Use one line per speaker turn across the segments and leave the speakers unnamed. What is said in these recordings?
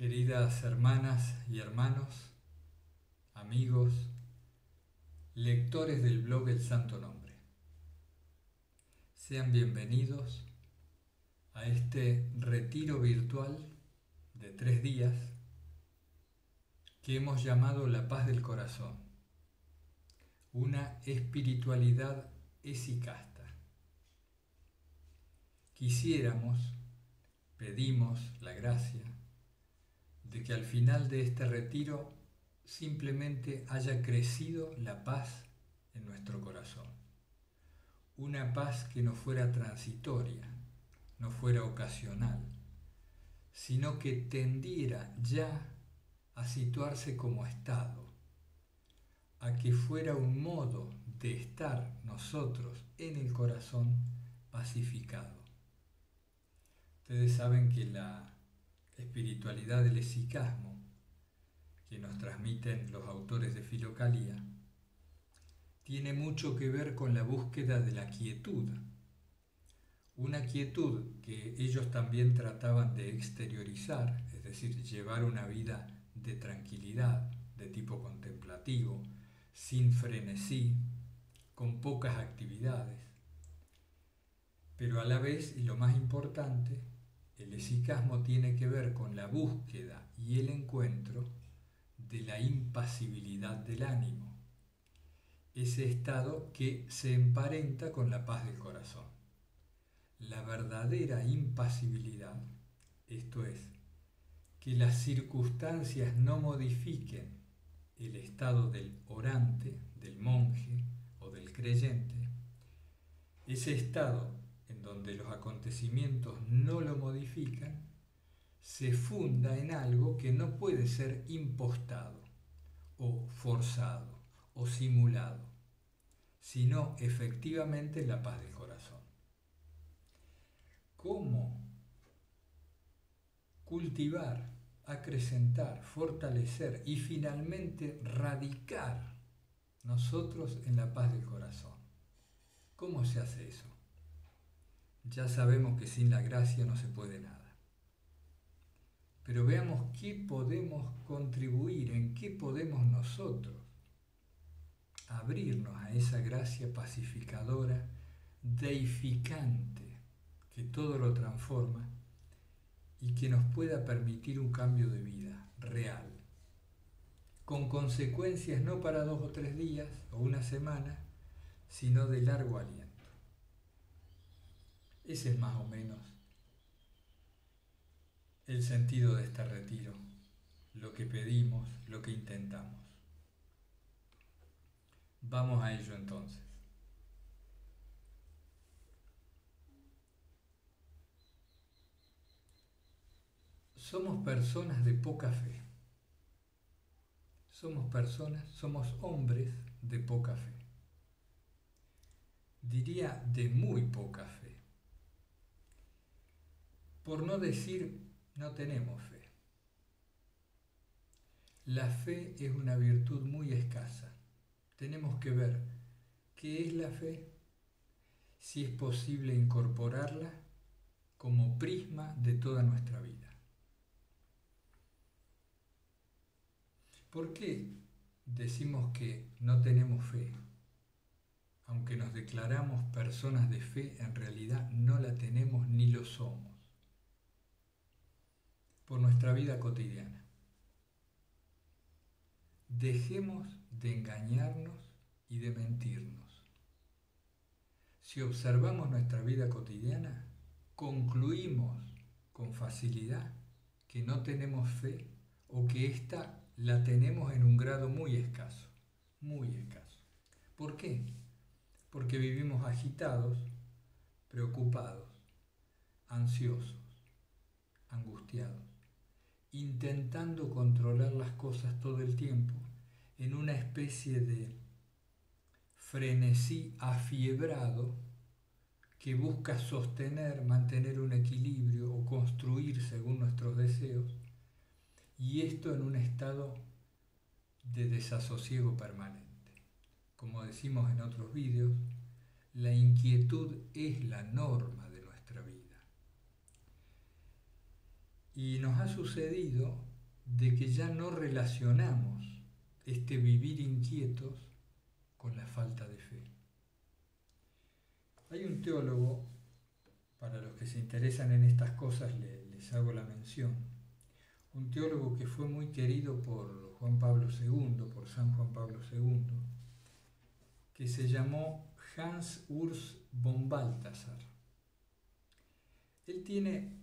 Queridas hermanas y hermanos, amigos, lectores del blog El Santo Nombre, sean bienvenidos a este retiro virtual de 3 días que hemos llamado La Paz del Corazón, una espiritualidad esicasta. Pedimos la gracia de que al final de este retiro simplemente haya crecido la paz en nuestro corazón. Una paz que no fuera transitoria, no fuera ocasional, sino que tendiera ya a situarse como estado, a que fuera un modo de estar nosotros en el corazón pacificado. Ustedes saben que la espiritualidad del esicasmo que nos transmiten los autores de Filocalía tiene mucho que ver con la búsqueda de la quietud, una quietud que ellos también trataban de exteriorizar, es decir, llevar una vida de tranquilidad, de tipo contemplativo, sin frenesí, con pocas actividades, pero a la vez, y lo más importante, el esicasmo tiene que ver con la búsqueda y el encuentro de la impasibilidad del ánimo, ese estado que se emparenta con la paz del corazón. La verdadera impasibilidad, esto es, que las circunstancias no modifiquen el estado del orante, del monje o del creyente, ese estado en donde los acontecimientos no lo modifican, se funda en algo que no puede ser impostado o forzado o simulado, sino efectivamente la paz del corazón. ¿Cómo cultivar, acrecentar, fortalecer y finalmente radicar nosotros en la paz del corazón? ¿Cómo se hace eso? Ya sabemos que sin la gracia no se puede nada. Pero veamos qué podemos contribuir, en qué podemos nosotros abrirnos a esa gracia pacificadora, deificante, que todo lo transforma y que nos pueda permitir un cambio de vida real, con consecuencias no para 2 o 3 días o una semana, sino de largo aliento. Ese es más o menos el sentido de este retiro, lo que pedimos, lo que intentamos. Vamos a ello entonces. Somos personas de poca fe. Somos hombres de poca fe. Diría de muy poca fe. Por no decir no tenemos fe. La fe es una virtud muy escasa. Tenemos que ver qué es la fe, si es posible incorporarla como prisma de toda nuestra vida. ¿Por qué decimos que no tenemos fe? Aunque nos declaramos personas de fe, en realidad no la tenemos ni lo somos. Por nuestra vida cotidiana. Dejemos de engañarnos y de mentirnos. Si observamos nuestra vida cotidiana, concluimos con facilidad que no tenemos fe o que ésta la tenemos en un grado muy escaso, muy escaso. ¿Por qué? Porque vivimos agitados, preocupados, ansiosos, angustiados, intentando controlar las cosas todo el tiempo en una especie de frenesí afiebrado que busca sostener, mantener un equilibrio o construir según nuestros deseos, y esto en un estado de desasosiego permanente. Como decimos en otros vídeos, la inquietud es la norma de nuestra vida. Y nos ha sucedido de que ya no relacionamos este vivir inquietos con la falta de fe. Hay un teólogo, para los que se interesan en estas cosas les hago la mención, un teólogo que fue muy querido por Juan Pablo II, por San Juan Pablo II, que se llamó Hans Urs von Balthasar. Él tiene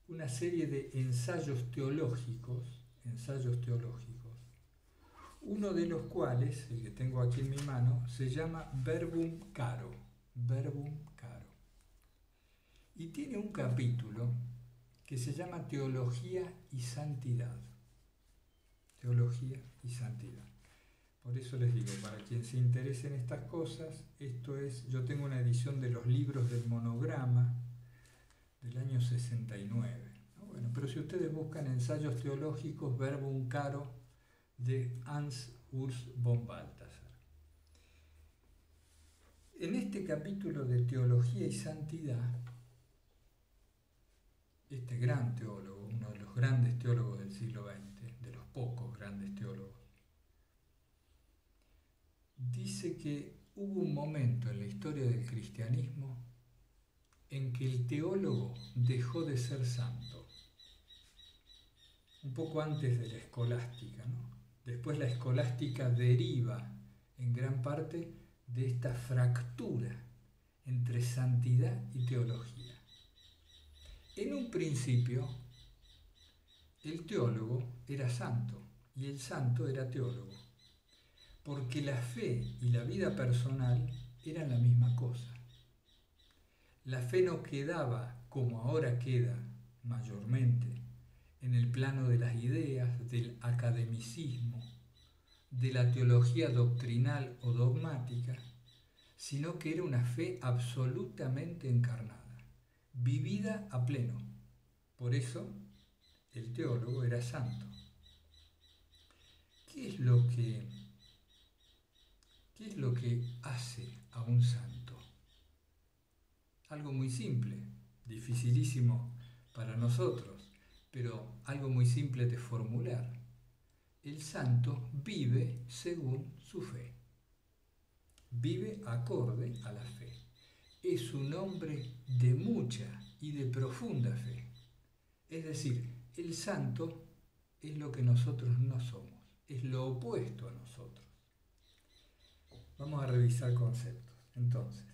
una serie de ensayos teológicos, uno de los cuales, el que tengo aquí en mi mano, se llama Verbum Caro, y tiene un capítulo que se llama Teología y Santidad. Teología y Santidad. Por eso les digo, para quien se interese en estas cosas, yo tengo una edición de los libros del monograma del año 69. Bueno, pero si ustedes buscan ensayos teológicos, Verbum Caro de Hans Urs von Balthasar. En este capítulo de Teología y Santidad, este gran teólogo, uno de los grandes teólogos del siglo XX, de los pocos grandes teólogos, dice que hubo un momento en la historia del cristianismo en que el teólogo dejó de ser santo, un poco antes de la escolástica, ¿no? Después la escolástica deriva en gran parte de esta fractura entre santidad y teología. En un principio, el teólogo era santo y el santo era teólogo, porque la fe y la vida personal eran la misma cosa. La fe no quedaba, como ahora queda mayormente, en el plano de las ideas, del academicismo, de la teología doctrinal o dogmática, sino que era una fe absolutamente encarnada, vivida a pleno. Por eso, el teólogo era santo. ¿Qué es lo que hace a un santo? Algo muy simple, dificilísimo para nosotros, pero algo muy simple de formular. El santo vive según su fe, vive acorde a la fe. Es un hombre de mucha y de profunda fe. Es decir, el santo es lo que nosotros no somos, es lo opuesto a nosotros. Vamos a revisar conceptos. Entonces,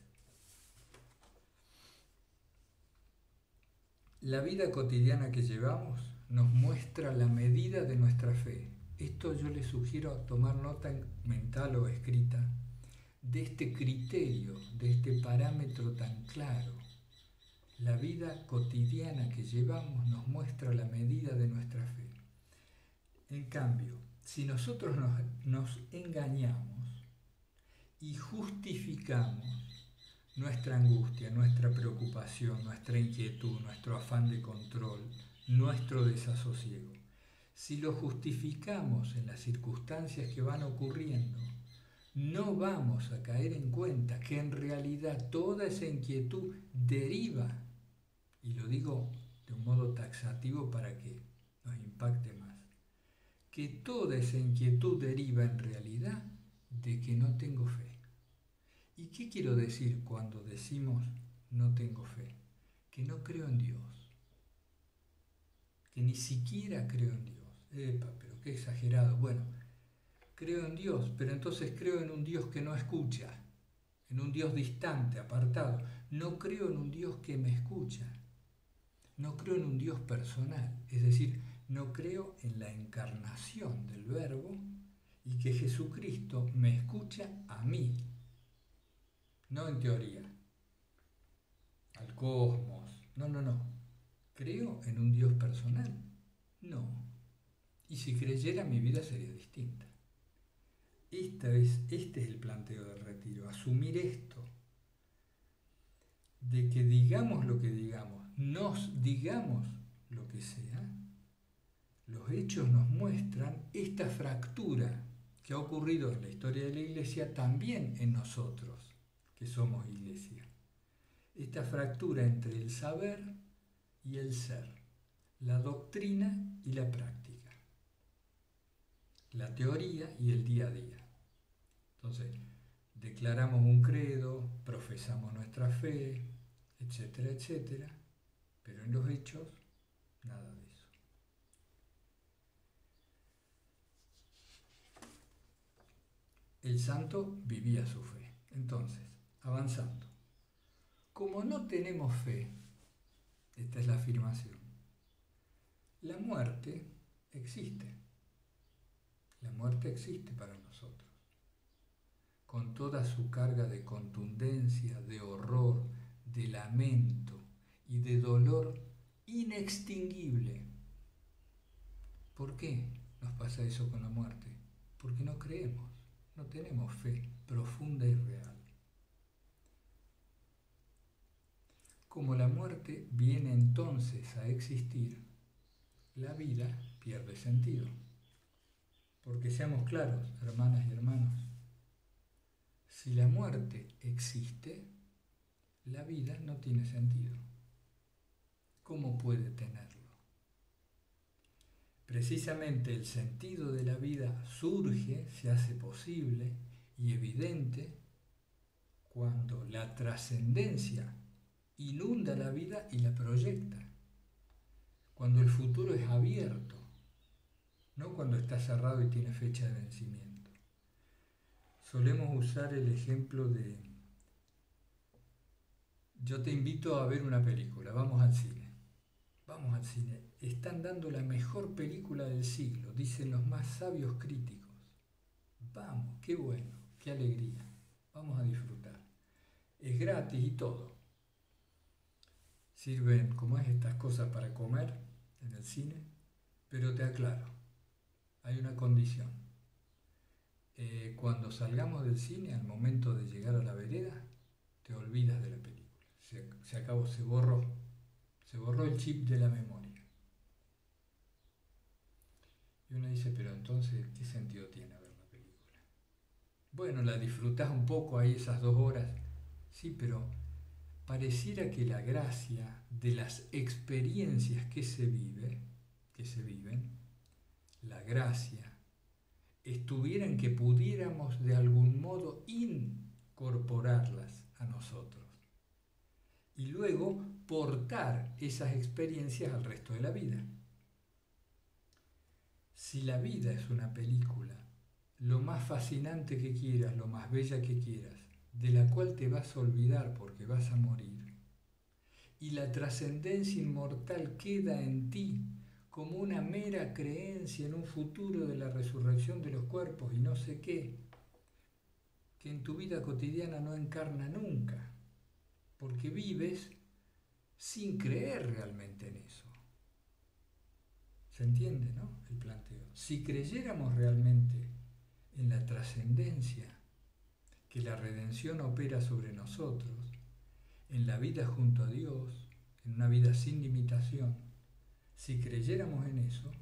la vida cotidiana que llevamos nos muestra la medida de nuestra fe. Esto yo les sugiero tomar nota mental o escrita de este criterio, de este parámetro tan claro. La vida cotidiana que llevamos nos muestra la medida de nuestra fe. En cambio, si nosotros nos engañamos y justificamos nuestra angustia, nuestra preocupación, nuestra inquietud, nuestro afán de control, nuestro desasosiego, si lo justificamos en las circunstancias que van ocurriendo, no vamos a caer en cuenta que en realidad toda esa inquietud deriva, y lo digo de un modo taxativo para que nos impacte más, que toda esa inquietud deriva en realidad de que no tengo fe. ¿Y qué quiero decir cuando decimos no tengo fe? Que no creo en Dios, que ni siquiera creo en Dios. Pero qué exagerado. Bueno, creo en Dios, pero entonces creo en un Dios que no escucha, en un Dios distante, apartado. No creo en un Dios que me escucha, no creo en un Dios personal, es decir, no creo en la encarnación del Verbo y que Jesucristo me escucha a mí, no en teoría, al cosmos, no. ¿Creo en un Dios personal? No. Y si creyera, mi vida sería distinta. Este es el planteo del retiro, asumir esto, de que digamos lo que digamos, nos digamos lo que sea, los hechos nos muestran esta fractura que ha ocurrido en la historia de la Iglesia, también en nosotros, que somos Iglesia. Esta fractura entre el saber y el ser, la doctrina y la práctica. la teoría y el día a día. Entonces, declaramos un credo, profesamos nuestra fe, etcétera, etcétera, pero en los hechos, nada de eso. El santo vivía su fe. Entonces, avanzando. Como no tenemos fe, esta es la afirmación, la muerte existe. La muerte existe para nosotros, con toda su carga de contundencia, de horror, de lamento y de dolor inextinguible. ¿Por qué nos pasa eso con la muerte? Porque no creemos, no tenemos fe profunda y real. Como la muerte viene entonces a existir, la vida pierde sentido. Porque seamos claros, hermanas y hermanos, si la muerte existe, la vida no tiene sentido. ¿Cómo puede tenerlo? Precisamente el sentido de la vida surge, se hace posible y evidente cuando la trascendencia inunda la vida y la proyecta. Cuando el futuro es abierto, no cuando está cerrado y tiene fecha de vencimiento. Solemos usar el ejemplo de: yo te invito a ver una película, vamos al cine. Vamos al cine. Están dando la mejor película del siglo, dicen los más sabios críticos. Vamos, qué bueno, qué alegría. Vamos a disfrutar. Es gratis y todo. Sirven, como es, estas cosas para comer en el cine, pero te aclaro, hay una condición. Cuando salgamos del cine, al momento de llegar a la vereda, te olvidas de la película. Se acabó, se borró el chip de la memoria. Y uno dice, pero entonces, ¿qué sentido tiene ver la película? Bueno, la disfrutás un poco ahí esas 2 horas, sí, pero pareciera que la gracia de las experiencias que se viven, la gracia, estuviera en que pudiéramos de algún modo incorporarlas a nosotros y luego portar esas experiencias al resto de la vida. Si la vida es una película, lo más fascinante que quieras, lo más bella que quieras, de la cual te vas a olvidar porque vas a morir, y la trascendencia inmortal queda en ti como una mera creencia en un futuro de la resurrección de los cuerpos y no sé qué, que en tu vida cotidiana no encarna nunca, porque vives sin creer realmente en eso. ¿Se entiende, no? El planteo. Si creyéramos realmente en la trascendencia que la redención opera sobre nosotros, en la vida junto a Dios, en una vida sin limitación, si creyéramos en eso,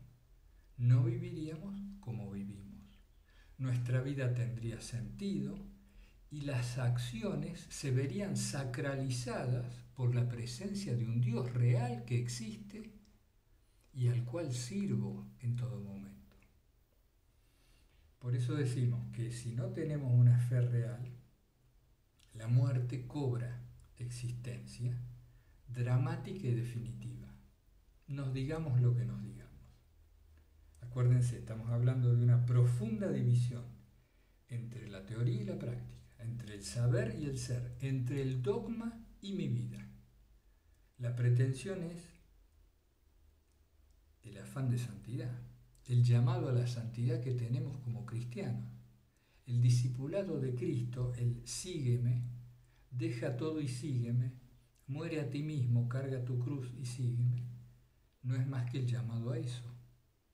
no viviríamos como vivimos. Nuestra vida tendría sentido y las acciones se verían sacralizadas por la presencia de un Dios real que existe y al cual sirvo en todo momento. Por eso decimos que si no tenemos una fe real, la muerte cobra existencia dramática y definitiva. Nos digamos lo que nos digamos. Acuérdense, estamos hablando de una profunda división entre la teoría y la práctica, entre el saber y el ser, entre el dogma y mi vida. La pretensión es el afán de santidad, el llamado a la santidad que tenemos como cristianos. El discipulado de Cristo, el sígueme, deja todo y sígueme, muere a ti mismo, carga tu cruz y sígueme, no es más que el llamado a eso,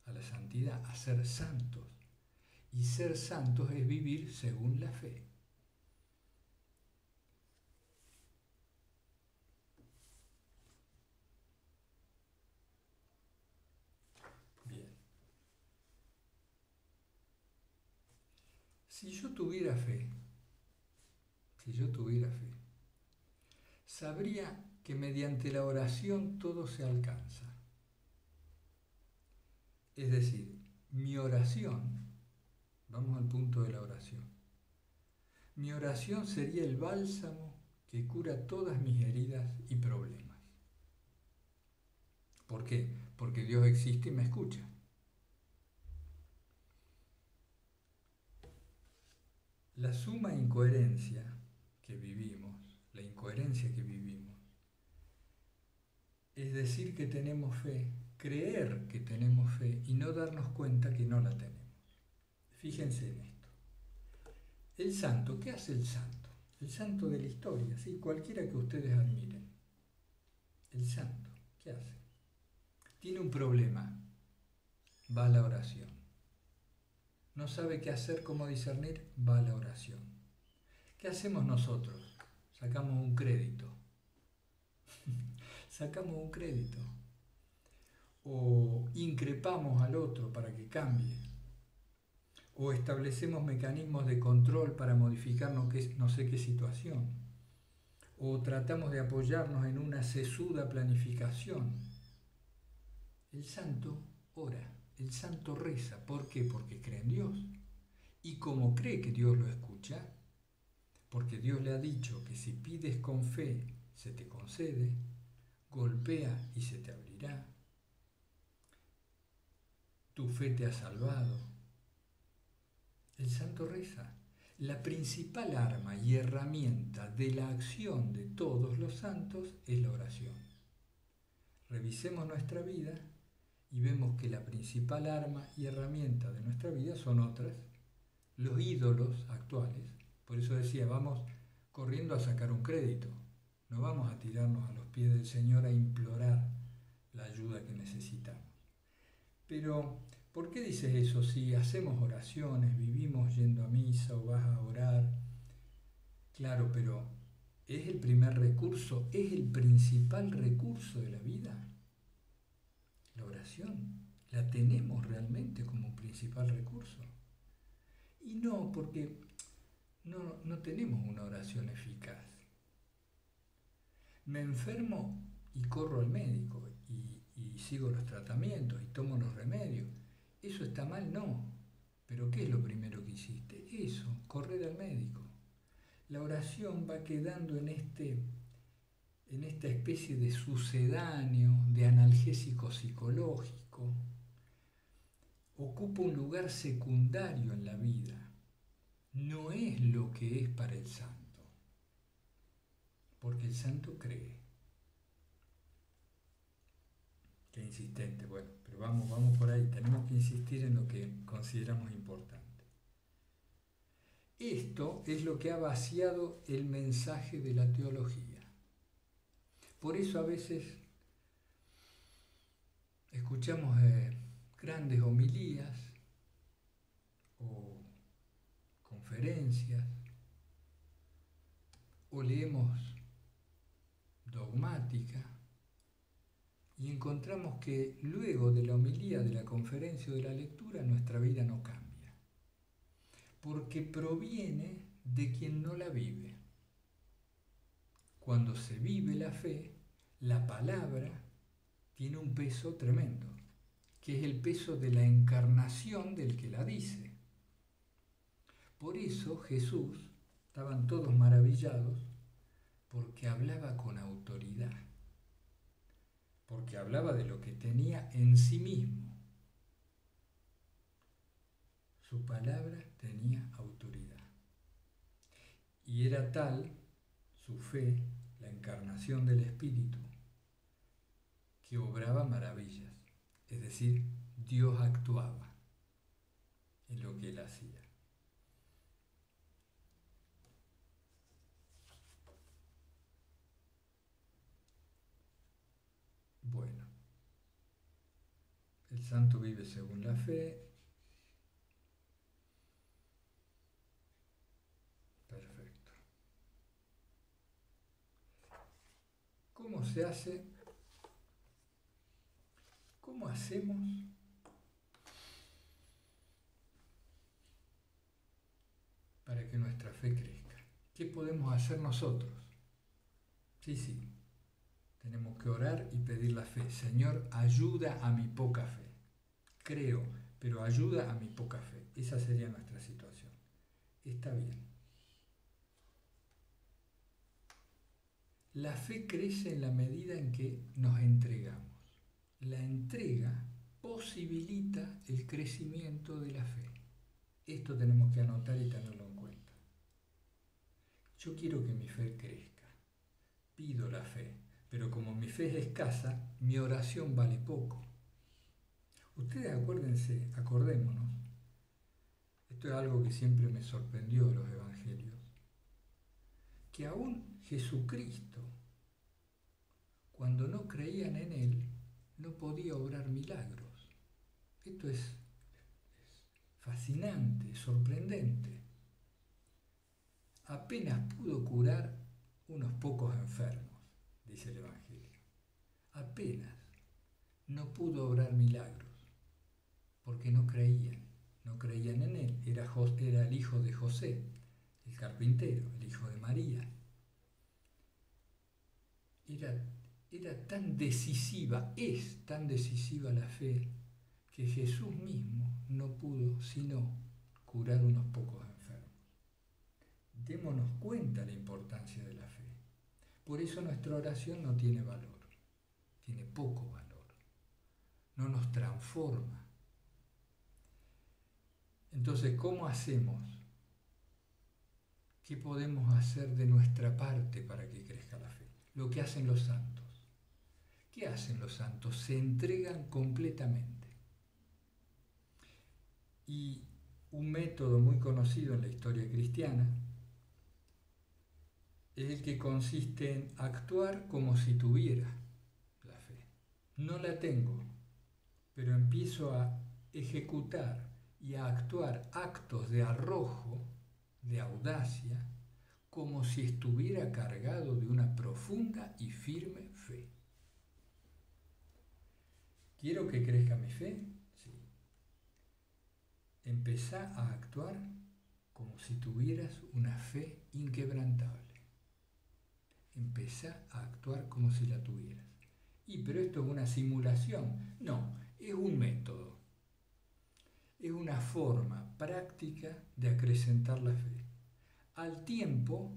a la santidad, a ser santos. Y ser santos es vivir según la fe. Bien. Si yo tuviera fe, sabría que mediante la oración todo se alcanza. Es decir, mi oración Vamos al punto de la oración. Mi oración sería el bálsamo que cura todas mis heridas y problemas. ¿Por qué? Porque Dios existe y me escucha. La suma incoherencia que vivimos, la incoherencia que vivimos, es decir que tenemos fe, creer que tenemos fe y no darnos cuenta que no la tenemos. Fíjense en esto. El santo, ¿qué hace el santo? El santo de la historia, ¿sí? Cualquiera que ustedes admiren. El santo, ¿qué hace? Tiene un problema, va a la oración. No sabe qué hacer, cómo discernir, va a la oración. ¿Qué hacemos nosotros? Sacamos un crédito. Sacamos un crédito. O increpamos al otro para que cambie. O establecemos mecanismos de control para modificar no sé qué situación. O tratamos de apoyarnos en una sesuda planificación. El santo ora, el santo reza. ¿Por qué? Porque cree en Dios. Y como cree que Dios lo escucha, porque Dios le ha dicho que si pides con fe se te concede, golpea y se te abrirá, tu fe te ha salvado. El santo reza. La principal arma y herramienta de la acción de todos los santos es la oración. Revisemos nuestra vida y vemos que la principal arma y herramienta de nuestra vida son otras, los ídolos actuales. Por eso decía, vamos corriendo a sacar un crédito, no vamos a tirarnos a los pies del Señor a implorar la ayuda que necesitamos. Pero, ¿por qué dices eso? Si hacemos oraciones, vivimos yendo a misa o vas a orar, claro, pero ¿es el primer recurso, es el principal recurso de la vida? La oración, ¿la tenemos realmente como principal recurso? Y no, porque no tenemos una oración eficaz. Me enfermo y corro al médico y sigo los tratamientos y tomo los remedios. ¿Eso está mal? No. ¿Pero qué es lo primero que hiciste? Eso, correr al médico. La oración va quedando en esta especie de sucedáneo, de analgésico psicológico. Ocupa un lugar secundario en la vida. No es lo que es para el santo. Porque el santo cree. Qué insistente, bueno, pero vamos por ahí. Tenemos que insistir en lo que consideramos importante. Esto es lo que ha vaciado el mensaje de la teología. Por eso a veces escuchamos grandes homilías o conferencias o leemos dogmática y encontramos que luego de la homilía, de la conferencia o de la lectura, nuestra vida no cambia, porque proviene de quien no la vive. Cuando se vive la fe, la palabra tiene un peso tremendo, que es el peso de la encarnación del que la dice. Por eso Jesús, estaban todos maravillados, porque hablaba con autoridad, porque hablaba de lo que tenía en sí mismo. Su palabra tenía autoridad. Y era tal su fe, la encarnación del Espíritu, que obraba maravillas. Es decir, Dios actuaba en lo que él hacía. Bueno, el santo vive según la fe. Perfecto. ¿Cómo se hace? ¿Cómo hacemos para que nuestra fe crezca? ¿Qué podemos hacer nosotros? Sí. Tenemos que orar y pedir la fe. Señor, ayuda a mi poca fe. Creo, pero ayuda a mi poca fe. Esa sería nuestra situación. Está bien. La fe crece en la medida en que nos entregamos. La entrega posibilita el crecimiento de la fe. Esto tenemos que anotar y tenerlo en cuenta. Yo quiero que mi fe crezca. Pido la fe, pero como mi fe es escasa, mi oración vale poco. Ustedes acordémonos, esto es algo que siempre me sorprendió de los evangelios, que aún Jesucristo, cuando no creían en Él, no podía obrar milagros. Esto es fascinante, sorprendente. Apenas pudo curar unos pocos enfermos, dice el Evangelio. Apenas no pudo obrar milagros, porque no creían en Él. Era el hijo de José, el carpintero, el hijo de María. Era tan decisiva, es tan decisiva la fe, que Jesús mismo no pudo sino curar unos pocos enfermos. Démonos cuenta la importancia de la fe. Por eso nuestra oración no tiene valor, tiene poco valor, no nos transforma. Entonces, ¿cómo hacemos? ¿Qué podemos hacer de nuestra parte para que crezca la fe? Lo que hacen los santos. ¿Qué hacen los santos? Se entregan completamente. Y un método muy conocido en la historia cristiana es el que consiste en actuar como si tuviera la fe. No la tengo, pero empiezo a ejecutar y a actuar actos de arrojo, de audacia, como si estuviera cargado de una profunda y firme fe. ¿Quiero que crezca mi fe? Sí. Empezá a actuar como si tuvieras una fe inquebrantable. Empezá a actuar como si la tuvieras. Pero esto es una simulación. No, es un método. Es una forma práctica de acrecentar la fe. Al tiempo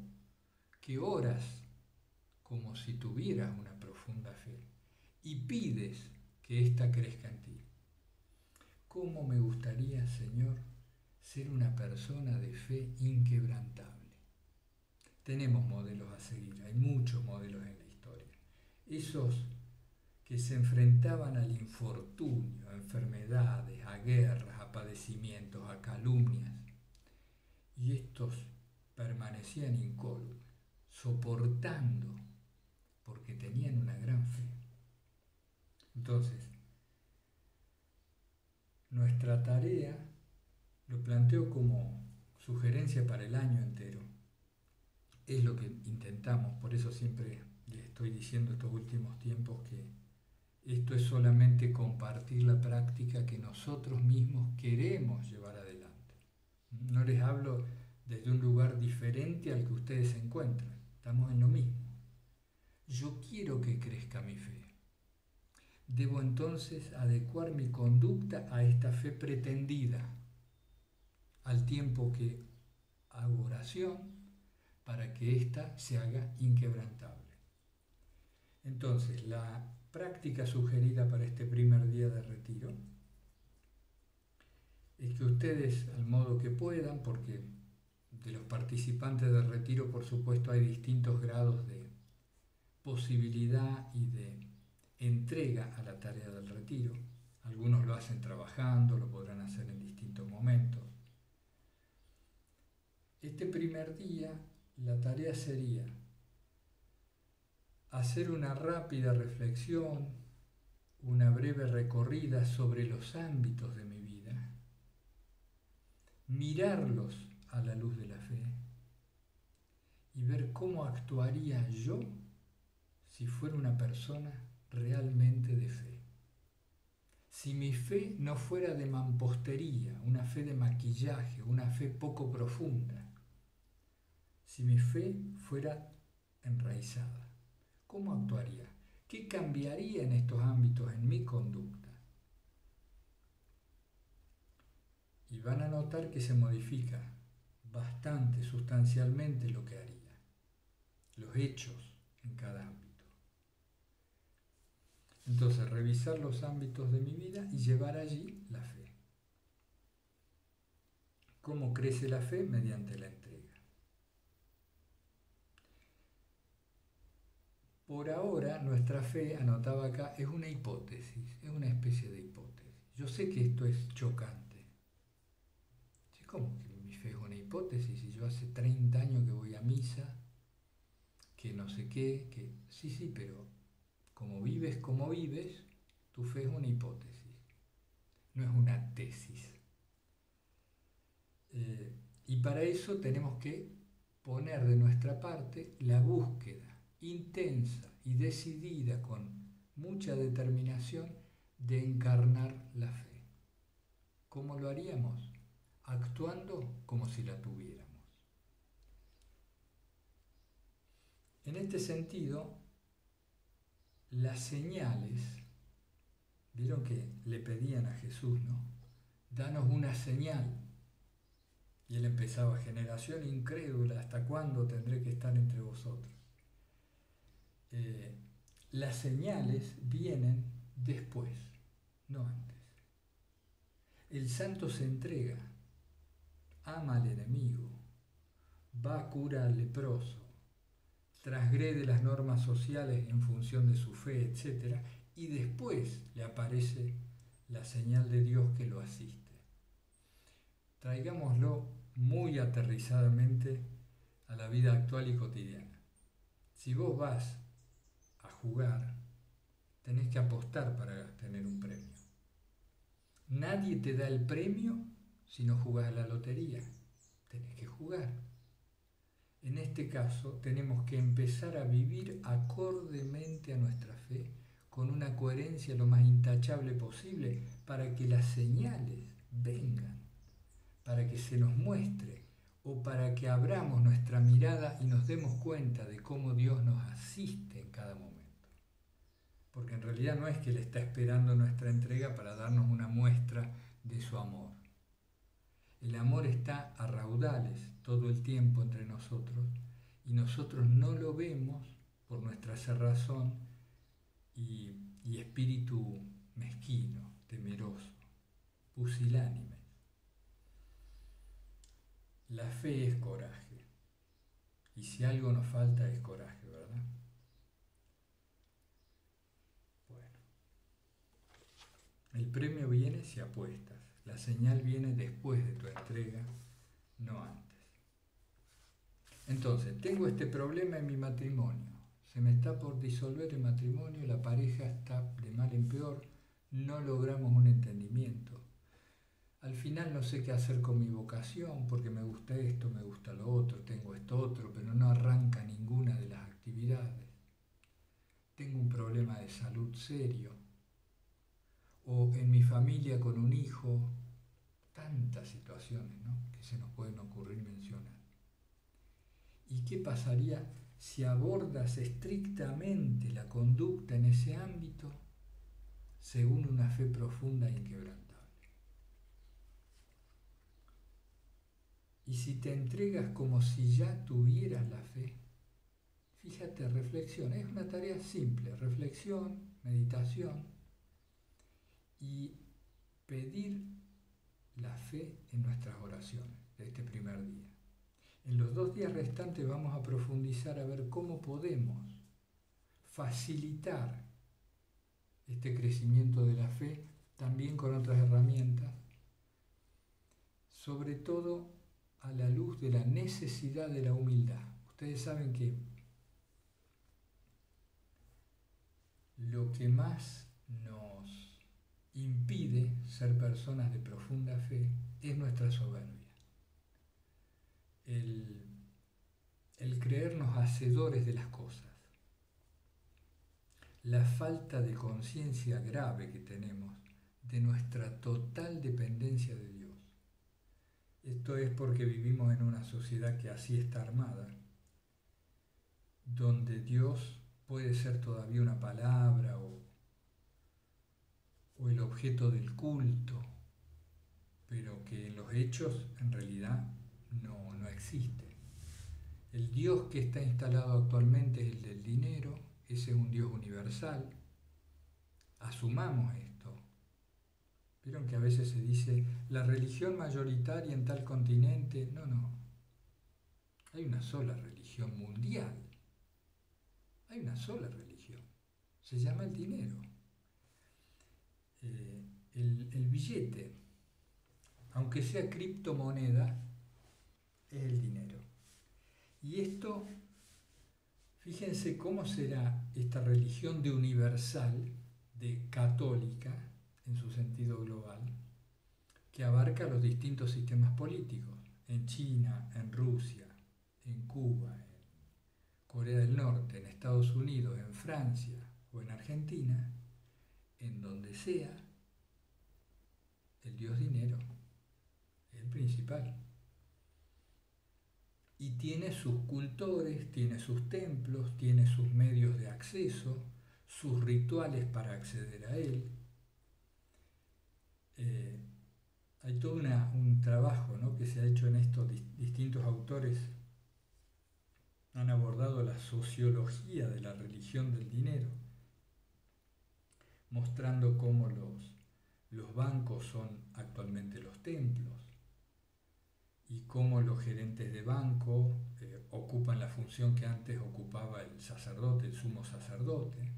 que oras como si tuvieras una profunda fe y pides que ésta crezca en ti. ¿Cómo me gustaría, Señor, ser una persona de fe inquebrantable? Tenemos modelos a seguir, hay muchos modelos en la historia. Esos que se enfrentaban al infortunio, a enfermedades, a guerras, a padecimientos, a calumnias. Y estos permanecían incólumes, soportando, porque tenían una gran fe. Entonces, nuestra tarea, lo planteo como sugerencia para el año entero, es lo que intentamos, por eso siempre les estoy diciendo estos últimos tiempos que esto es solamente compartir la práctica que nosotros mismos queremos llevar adelante. No les hablo desde un lugar diferente al que ustedes se encuentran, estamos en lo mismo. Yo quiero que crezca mi fe. Debo entonces adecuar mi conducta a esta fe pretendida, al tiempo que hago oración para que ésta se haga inquebrantable. Entonces, la práctica sugerida para este primer día de retiro es que ustedes, al modo que puedan, porque de los participantes del retiro, por supuesto, hay distintos grados de posibilidad y de entrega a la tarea del retiro. Algunos lo hacen trabajando, lo podrán hacer en distintos momentos. Este primer día, la tarea sería hacer una rápida reflexión, una breve recorrida sobre los ámbitos de mi vida, mirarlos a la luz de la fe y ver cómo actuaría yo si fuera una persona realmente de fe. Si mi fe no fuera de mampostería, una fe de maquillaje, una fe poco profunda, si mi fe fuera enraizada, ¿cómo actuaría? ¿Qué cambiaría en estos ámbitos en mi conducta? van a notar que se modifica bastante sustancialmente lo que haría, los hechos en cada ámbito. Entonces, revisar los ámbitos de mi vida y llevar allí la fe. ¿Cómo crece la fe? Mediante la entrega. Por ahora, nuestra fe, anotaba acá, es una hipótesis, es una especie de hipótesis. Yo sé que esto es chocante. ¿Cómo que mi fe es una hipótesis? Y yo hace 30 años que voy a misa, que no sé qué, que... Sí, pero como vives, tu fe es una hipótesis, no es una tesis. Y para eso tenemos que poner de nuestra parte la búsqueda intensa y decidida, con mucha determinación, de encarnar la fe. ¿Cómo lo haríamos? Actuando como si la tuviéramos. En este sentido, las señales, vieron que le pedían a Jesús, ¿no? Danos una señal. Y él empezaba: generación incrédula, ¿hasta cuándo tendré que estar entre vosotros? Las señales vienen después, no antes. El santo se entrega, ama al enemigo, va a curar al leproso, transgrede las normas sociales en función de su fe, etc. Y después le aparece la señal de Dios que lo asiste. Traigámoslo muy aterrizadamente a la vida actual y cotidiana. Si vos vas a jugar, tenés que apostar para tener un premio. Nadie te da el premio si no jugás a la lotería. Tenés que jugar. En este caso, tenemos que empezar a vivir acordemente a nuestra fe, con una coherencia lo más intachable posible, para que las señales vengan, para que se nos muestre, o para que abramos nuestra mirada y nos demos cuenta de cómo Dios nos asiste en cada momento. Porque en realidad no es que Él está esperando nuestra entrega para darnos una muestra de su amor. El amor está a raudales todo el tiempo entre nosotros, y nosotros no lo vemos por nuestra cerrazón y espíritu mezquino, temeroso, pusilánime. La fe es coraje, y si algo nos falta es coraje, ¿verdad? Bueno, el premio viene si apuestas, la señal viene después de tu entrega, no antes. Entonces, tengo este problema en mi matrimonio, se me está por disolver el matrimonio, la pareja está de mal en peor, no logramos un entendimiento. Al final no sé qué hacer con mi vocación, porque me gusta esto, me gusta lo otro, tengo esto otro, pero no arranca ninguna de las actividades. Tengo un problema de salud serio, o en mi familia con un hijo, tantas situaciones, ¿no?, que se nos pueden ocurrir mencionar. ¿Y qué pasaría si abordas estrictamente la conducta en ese ámbito según una fe profunda e inquebrantable? Y si te entregas como si ya tuvieras la fe, fíjate, reflexiona, es una tarea simple, reflexión, meditación y pedir la fe en nuestras oraciones de este primer día. En los 2 días restantes vamos a profundizar a ver cómo podemos facilitar este crecimiento de la fe también con otras herramientas, sobre todo a la luz de la necesidad de la humildad. Ustedes saben que lo que más nos impide ser personas de profunda fe es nuestra soberbia. El creernos hacedores de las cosas. La falta de conciencia grave que tenemos de nuestra total dependencia de Dios. Esto es porque vivimos en una sociedad que así está armada, donde Dios puede ser todavía una palabra o el objeto del culto, pero que en los los hechos en realidad no existen. El Dios que está instalado actualmente es el del dinero, ese es un Dios universal. Asumamos esto. Vieron que a veces se dice, la religión mayoritaria en tal continente. No. Hay una sola religión mundial. Hay una sola religión. Se llama el dinero. El billete, aunque sea criptomoneda, es el dinero. Y esto, fíjense cómo será esta religión de universal, de católica, en su sentido global, que abarca los distintos sistemas políticos, en China, en Rusia, en Cuba, en Corea del Norte, en Estados Unidos, en Francia o en Argentina, en donde sea, el dios dinero es el principal. Y tiene sus cultores, tiene sus templos, tiene sus medios de acceso, sus rituales para acceder a él. Hay todo un trabajo, ¿no?, que se ha hecho en estos distintos autores. Han abordado la sociología de la religión del dinero, mostrando cómo los bancos son actualmente los templos y cómo los gerentes de banco ocupan la función que antes ocupaba el sacerdote, el sumo sacerdote.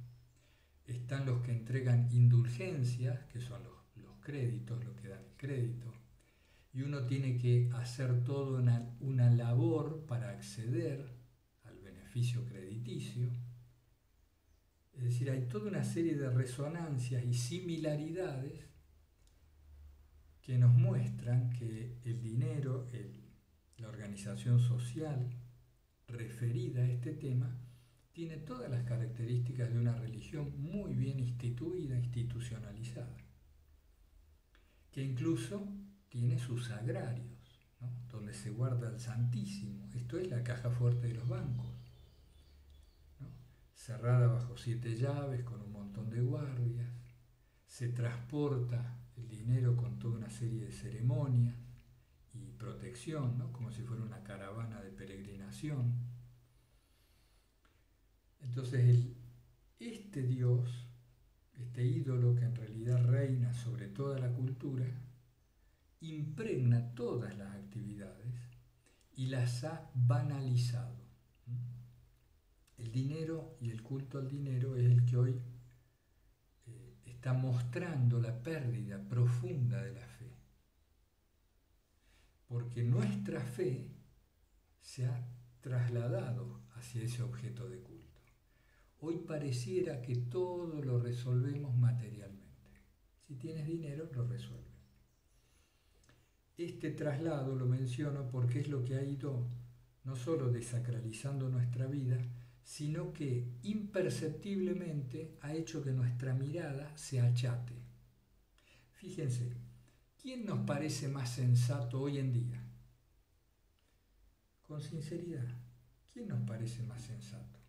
Están los que entregan indulgencias, que son los créditos, los que dan el crédito, y uno tiene que hacer toda una labor para acceder al beneficio crediticio. Es decir, hay toda una serie de resonancias y similaridades que nos muestran que el dinero, la organización social referida a este tema, tiene todas las características de una religión muy bien instituida, institucionalizada, que incluso tiene sus sagrarios, ¿no?, donde se guarda el Santísimo. Esto es la caja fuerte de los bancos, ¿no?, cerrada bajo 7 llaves, con un montón de guardias. Se transporta el dinero con toda una serie de ceremonias y protección, ¿no?, como si fuera una caravana de peregrinación. Entonces este Dios, este ídolo que en realidad reina sobre toda la cultura, impregna todas las actividades y las ha banalizado. El dinero y el culto al dinero es el que hoy está mostrando la pérdida profunda de la fe. Porque nuestra fe se ha trasladado hacia ese objeto de culto. Hoy pareciera que todo lo resolvemos materialmente. Si tienes dinero, lo resuelves. Este traslado lo menciono porque es lo que ha ido no solo desacralizando nuestra vida, sino que imperceptiblemente ha hecho que nuestra mirada se achate. Fíjense, ¿quién nos parece más sensato hoy en día? Con sinceridad, ¿quién nos parece más sensato?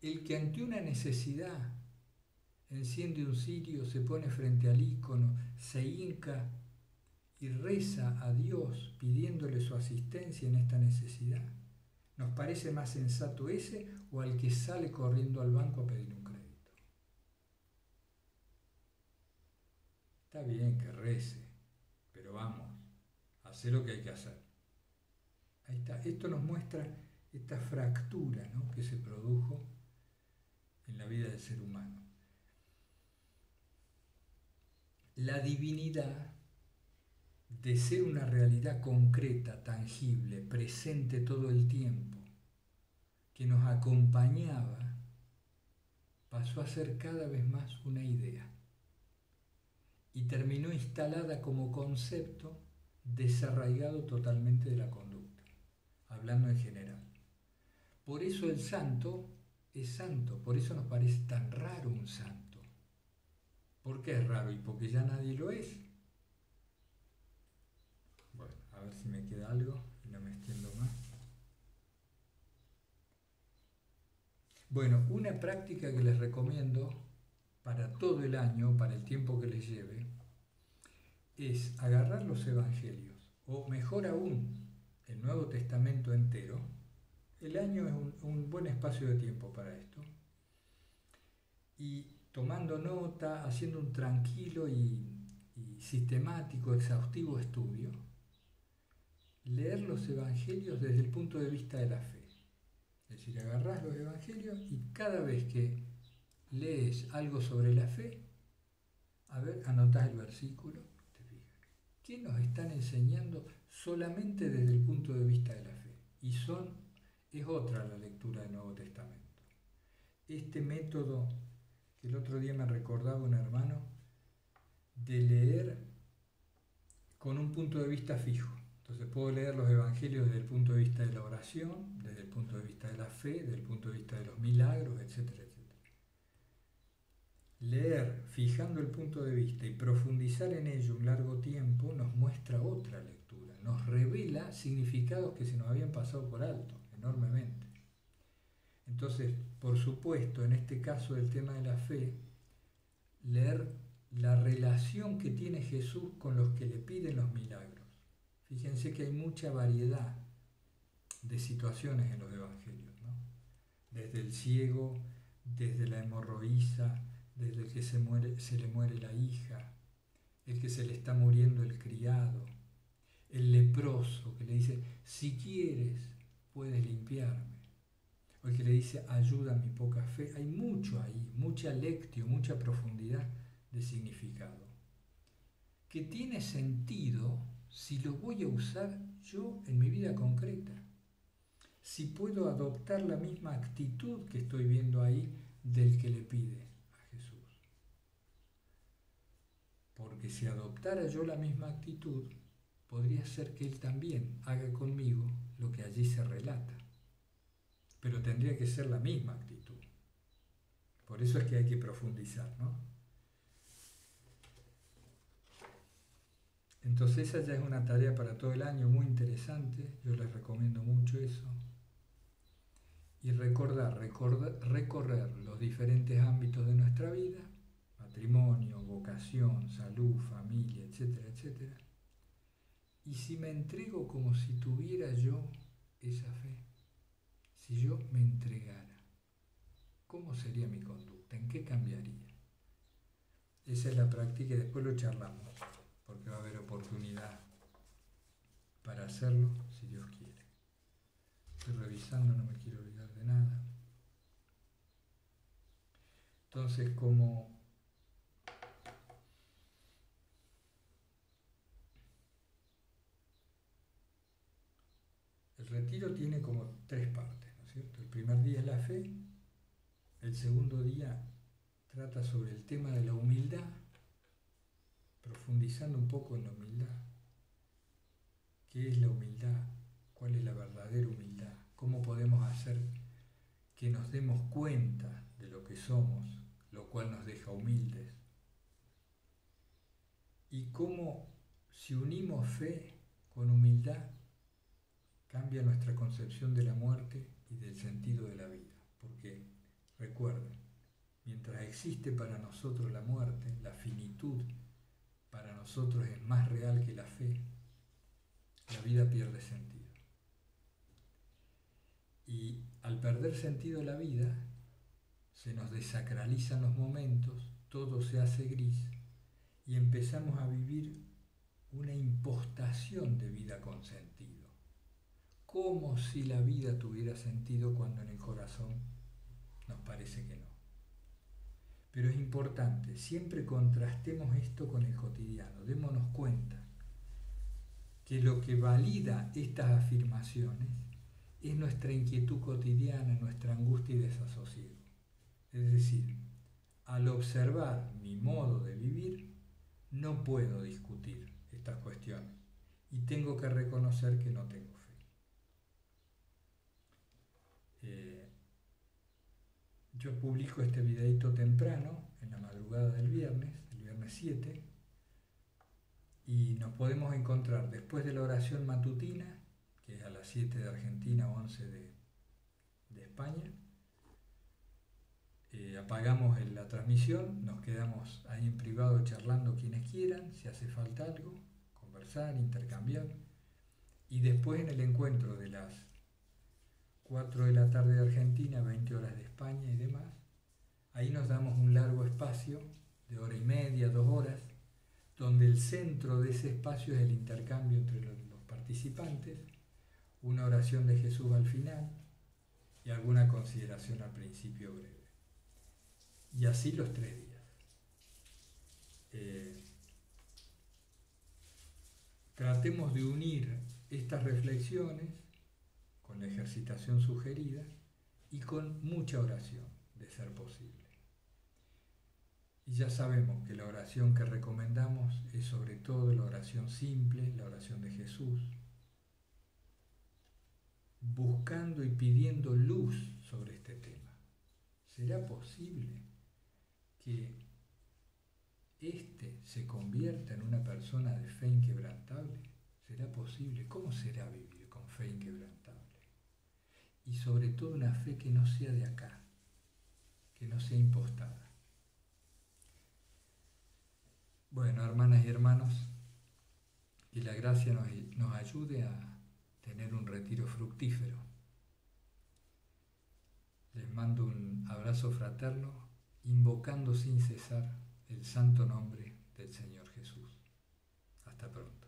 El que ante una necesidad enciende un cirio, se pone frente al ícono, se hinca y reza a Dios pidiéndole su asistencia en esta necesidad. ¿Nos parece más sensato ese o al que sale corriendo al banco a pedir un crédito? Está bien que rece, pero vamos, hacer lo que hay que hacer. Ahí está. Esto nos muestra esta fractura, ¿no?, que se produjo en la vida del ser humano. La divinidad, de ser una realidad concreta, tangible, presente todo el tiempo, que nos acompañaba, pasó a ser cada vez más una idea y terminó instalada como concepto desarraigado totalmente de la conducta, hablando en general. Por eso el santo es santo, por eso nos parece tan raro un santo. ¿Por qué es raro? Y porque ya nadie lo es. Bueno, a ver si me queda algo y no me extiendo más. Bueno, una práctica que les recomiendo para todo el año, para el tiempo que les lleve, es agarrar los evangelios o mejor aún, el Nuevo Testamento entero. El año es un buen espacio de tiempo para esto. Y tomando nota, haciendo un tranquilo y sistemático, exhaustivo estudio, leer los evangelios desde el punto de vista de la fe. Es decir, agarrás los evangelios y cada vez que lees algo sobre la fe, a ver, anotás el versículo, te fijas. ¿Qué nos están enseñando solamente desde el punto de vista de la fe? Y es otra la lectura del Nuevo Testamento. Este método que el otro día me recordaba un hermano, de leer con un punto de vista fijo. Entonces puedo leer los evangelios desde el punto de vista de la oración, desde el punto de vista de la fe, desde el punto de vista de los milagros, etcétera, etcétera. Leer fijando el punto de vista y profundizar en ello un largo tiempo nos muestra otra lectura, nos revela significados que se nos habían pasado por alto enormemente. Entonces, por supuesto, en este caso del tema de la fe, leer la relación que tiene Jesús con los que le piden los milagros. Fíjense que hay mucha variedad de situaciones en los evangelios, ¿no? Desde el ciego, desde la hemorroísa, desde el que se le muere la hija, el que se le está muriendo el criado, el leproso que le dice, si quieres, puedes limpiarme. O el que le dice, ayuda a mi poca fe. Hay mucho ahí, mucha lectio, mucha profundidad de significado. Que tiene sentido si lo voy a usar yo en mi vida concreta. Si puedo adoptar la misma actitud que estoy viendo ahí del que le pide a Jesús. Porque si adoptara yo la misma actitud, podría ser que Él también haga conmigo lo que allí se relata. Pero tendría que ser la misma actitud. Por eso es que hay que profundizar, ¿no? Entonces esa ya es una tarea para todo el año muy interesante, yo les recomiendo mucho eso. Y recorrer los diferentes ámbitos de nuestra vida, matrimonio, vocación, salud, familia, etcétera, etcétera. Y si me entrego como si tuviera yo esa fe, si yo me entregara, ¿cómo sería mi conducta? ¿En qué cambiaría? Esa es la práctica y después lo charlamos, porque va a haber oportunidad para hacerlo si Dios quiere. Estoy revisando, no me quiero olvidar de nada. Entonces, como el retiro tiene como 3 partes, ¿no es cierto? El primer día es la fe, el segundo día trata sobre el tema de la humildad, profundizando un poco en la humildad. ¿Qué es la humildad? ¿Cuál es la verdadera humildad? ¿Cómo podemos hacer que nos demos cuenta de lo que somos, lo cual nos deja humildes? Y cómo, si unimos fe con humildad, cambia nuestra concepción de la muerte y del sentido de la vida. Porque, recuerden, mientras existe para nosotros la muerte, la finitud para nosotros es más real que la fe, la vida pierde sentido. Y al perder sentido la vida, se nos desacralizan los momentos, todo se hace gris y empezamos a vivir una impostación de vida con sentido. Como si la vida tuviera sentido cuando en el corazón nos parece que no. Pero es importante, siempre contrastemos esto con el cotidiano, démonos cuenta que lo que valida estas afirmaciones es nuestra inquietud cotidiana, nuestra angustia y desasosiego. Es decir, al observar mi modo de vivir, no puedo discutir estas cuestiones y tengo que reconocer que no tengo fe. Yo publico este videito temprano, en la madrugada del viernes 7, y nos podemos encontrar después de la oración matutina, que es a las 7 de Argentina, 11 de España. Apagamos la transmisión, nos quedamos ahí en privado charlando quienes quieran, si hace falta algo, conversar, intercambiar. Y después en el encuentro de las 4 de la tarde de Argentina, 20 horas de España y demás, ahí nos damos un largo espacio de hora y media, 2 horas, donde el centro de ese espacio es el intercambio entre los participantes, una oración de Jesús al final y alguna consideración al principio breve. Y así los 3 días. Tratemos de unir estas reflexiones con la ejercitación sugerida y con mucha oración, de ser posible. Y ya sabemos que la oración que recomendamos es sobre todo la oración simple, la oración de Jesús, buscando y pidiendo luz sobre este tema. ¿Será posible que se convierta en una persona de fe inquebrantable? ¿Será posible? ¿Cómo será vivir con fe inquebrantable? Y sobre todo una fe que no sea de acá, que no sea impostada. Bueno, hermanas y hermanos, que la gracia nos ayude a tener un retiro fructífero. Les mando un abrazo fraterno, invocando sin cesar el santo nombre del Señor Jesús. Hasta pronto.